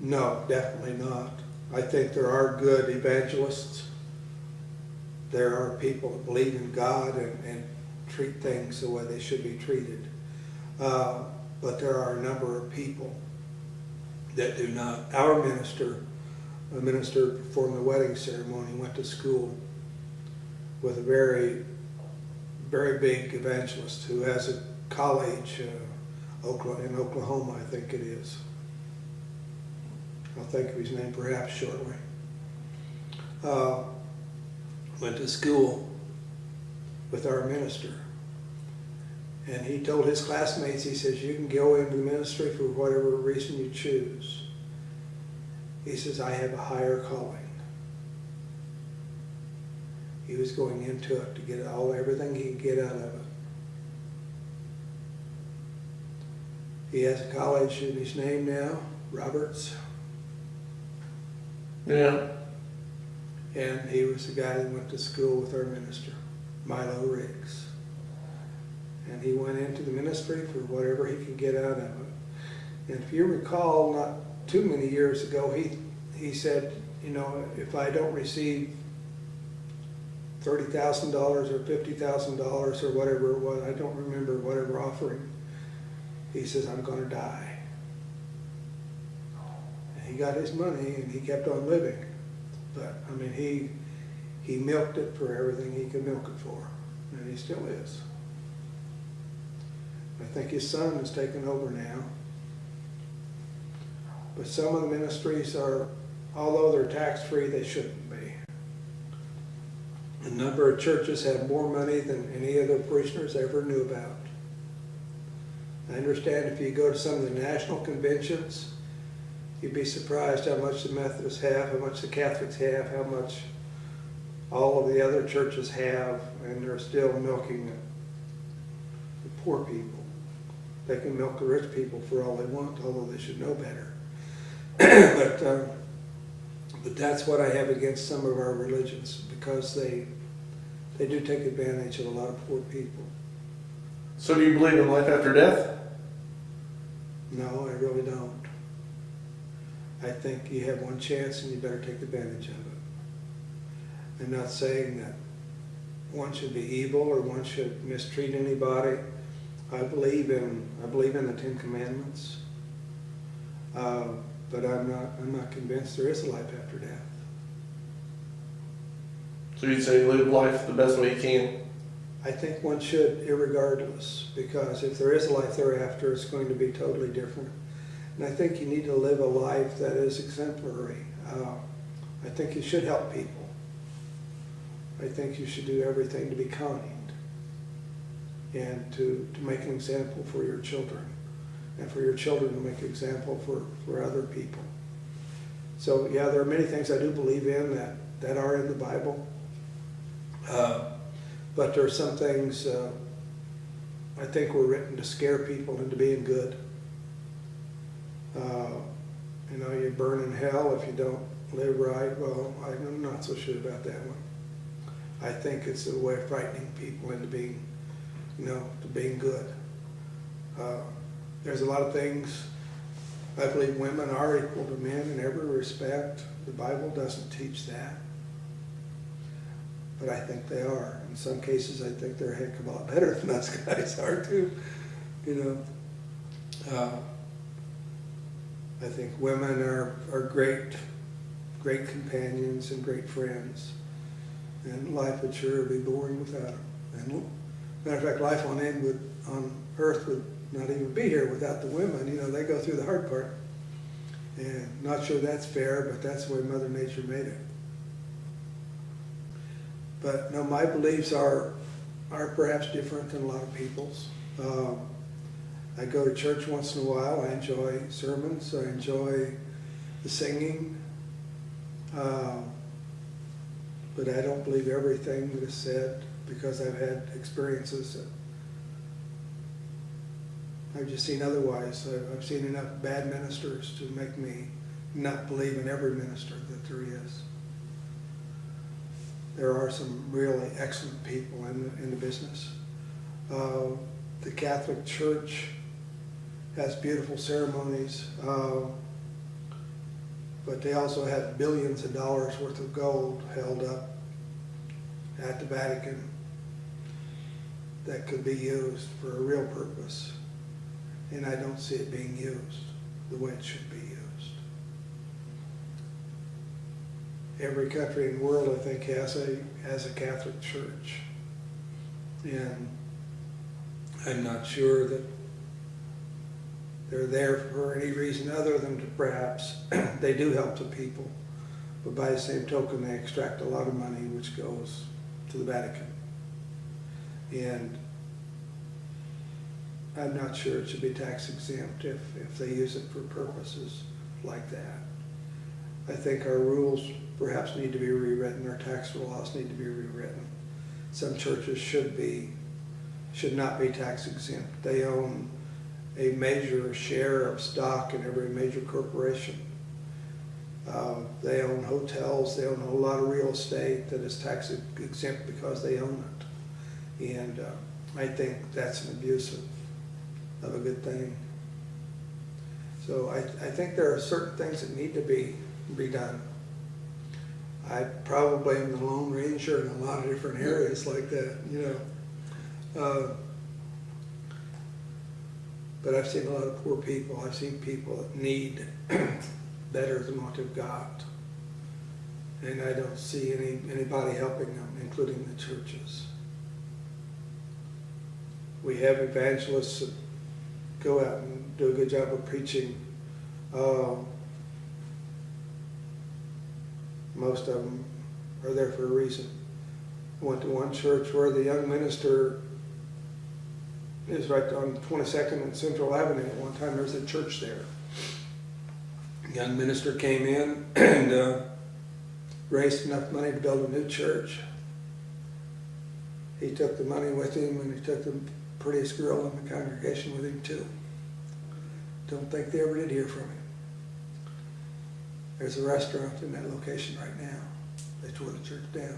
No, definitely not. I think there are good evangelists. There are people that believe in God and treat things the way they should be treated. But there are a number of people that do not. Our minister, a minister performed the wedding ceremony, went to school with a very, very big evangelist who has a college in Oklahoma, I think it is. I'll think of his name perhaps shortly. Went to school with our minister. And he told his classmates, he says, you can go into the ministry for whatever reason you choose. He says, I have a higher calling. He was going into it to get everything he could get out of it. He has a college in his name now, Roberts. Yeah. And he was the guy that went to school with our minister, Milo Riggs. And he went into the ministry for whatever he could get out of it. And if you recall, not too many years ago, he said, you know, if I don't receive $30,000 or $50,000 or whatever it was, I don't remember whatever offering, he says, I'm going to die. And he got his money and he kept on living. But, I mean, he milked it for everything he could milk it for. And he still is. I think his son has taken over now. But some of the ministries are, although they're tax-free, they shouldn't be. A number of churches have more money than any of their parishioners ever knew about. I understand if you go to some of the national conventions, you'd be surprised how much the Methodists have, how much the Catholics have, how much all of the other churches have, and they're still milking the poor people. They can milk the rich people for all they want, although they should know better. But that's what I have against some of our religions, because they do take advantage of a lot of poor people. So do you believe in life after death? No, I really don't. I think you have one chance and you better take advantage of it. I'm not saying that one should be evil or one should mistreat anybody. I believe in the Ten Commandments, but I'm not convinced there is a life after death. So you'd say live life the best way you can? I think one should, irregardless, because if there is a life thereafter, it's going to be totally different. And I think you need to live a life that is exemplary. I think you should help people. I think you should do everything to be kind and to make an example for your children, and for your children to make an example for other people. So yeah, there are many things I do believe in that are in the Bible. But there are some things I think were written to scare people into being good. You know, you burn in hell if you don't live right. Well, I'm not so sure about that one. I think it's a way of frightening people into being, you know, to being good. There's a lot of things. I believe women are equal to men in every respect. The Bible doesn't teach that. But I think they are. In some cases, I think they're a heck of a lot better than us guys are too. You know, I think women are great companions and great friends. And life would sure be boring without them. And matter of fact, life on Earth would not even be here without the women. You know, they go through the hard part. And not sure that's fair, but that's the way Mother Nature made it. But no, my beliefs are perhaps different than a lot of people's. I go to church once in a while. I enjoy sermons. I enjoy the singing. But I don't believe everything that is said, because I've had experiences that I've just seen otherwise. I've seen enough bad ministers to make me not believe in every minister that there is. There are some really excellent people in the business. The Catholic Church has beautiful ceremonies. but they also had billions of dollars worth of gold held up at the Vatican that could be used for a real purpose. And I don't see it being used the way it should be used. Every country in the world, I think, has a Catholic church. And I'm not sure that they're there for any reason other than to perhaps they do help the people, but by the same token they extract a lot of money which goes to the Vatican. And I'm not sure it should be tax exempt if they use it for purposes like that. I think our rules perhaps need to be rewritten, our tax laws need to be rewritten. Some churches should not be tax exempt. They own a major share of stock in every major corporation. They own hotels, they own a lot of real estate that is tax exempt because they own it. And I think that's an abuse of a good thing. So I think there are certain things that need to be redone. I probably am the Lone Ranger in a lot of different areas like that, you know. But I've seen a lot of poor people. I've seen people that need better than what they've got. And I don't see anybody helping them, including the churches. We have evangelists that go out and do a good job of preaching. Most of them are there for a reason. I went to one church where the young minister is right on 22nd and Central Avenue. At one time there was a church there. The young minister came in and raised enough money to build a new church. He took the money with him and he took the prettiest girl in the congregation with him too. Don't think they ever did hear from him. There's a restaurant in that location right now. They tore the church down.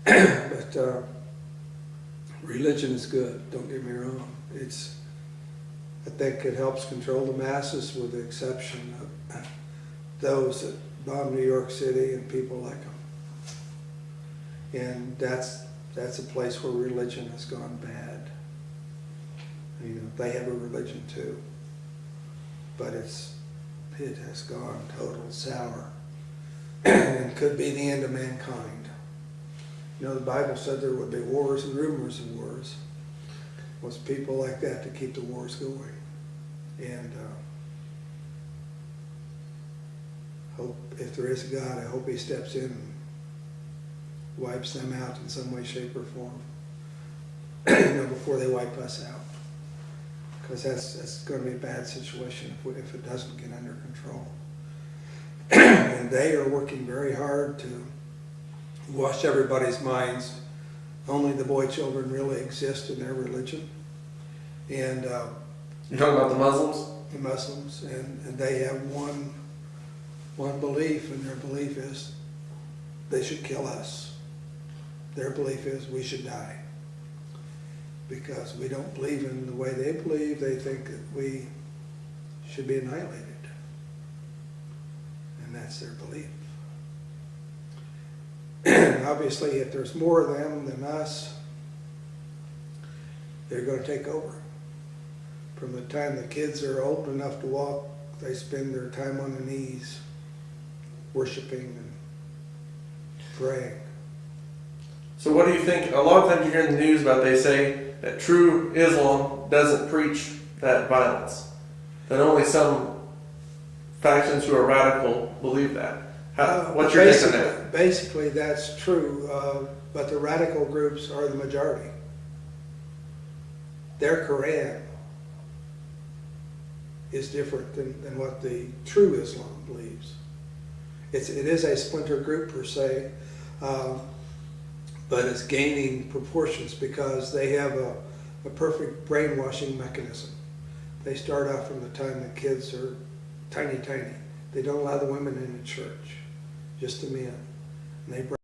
But religion is good, don't get me wrong. I think it helps control the masses with the exception of those that bomb New York City and people like them. And that's a place where religion has gone bad. You know, they have a religion too, but it has gone total sour and could be the end of mankind. You know, the Bible said there would be wars and rumors of wars. It was people like that to keep the wars going. And hope if there is a God, I hope he steps in and wipes them out in some way, shape, or form. You know, before they wipe us out. Because that's going to be a bad situation if it doesn't get under control. And they are working very hard to wash everybody's minds. Only the boy children really exist in their religion. And you're talking about the Muslims? The Muslims, and they have one belief, and their belief is they should kill us. Their belief is we should die. Because we don't believe in the way they believe, they think that we should be annihilated. And that's their belief. Obviously, if there's more of them than us, they're going to take over. From the time the kids are old enough to walk, they spend their time on their knees, worshiping and praying. So what do you think? A lot of times you hear in the news about, they say that true Islam doesn't preach that violence. That only some factions who are radical believe that. What's your take on that? Basically, that's true, but the radical groups are the majority. Their Quran is different than what the true Islam believes. It is a splinter group per se, but it's gaining proportions because they have a perfect brainwashing mechanism. They start out from the time the kids are tiny. They don't allow the women in the church, just the men. And they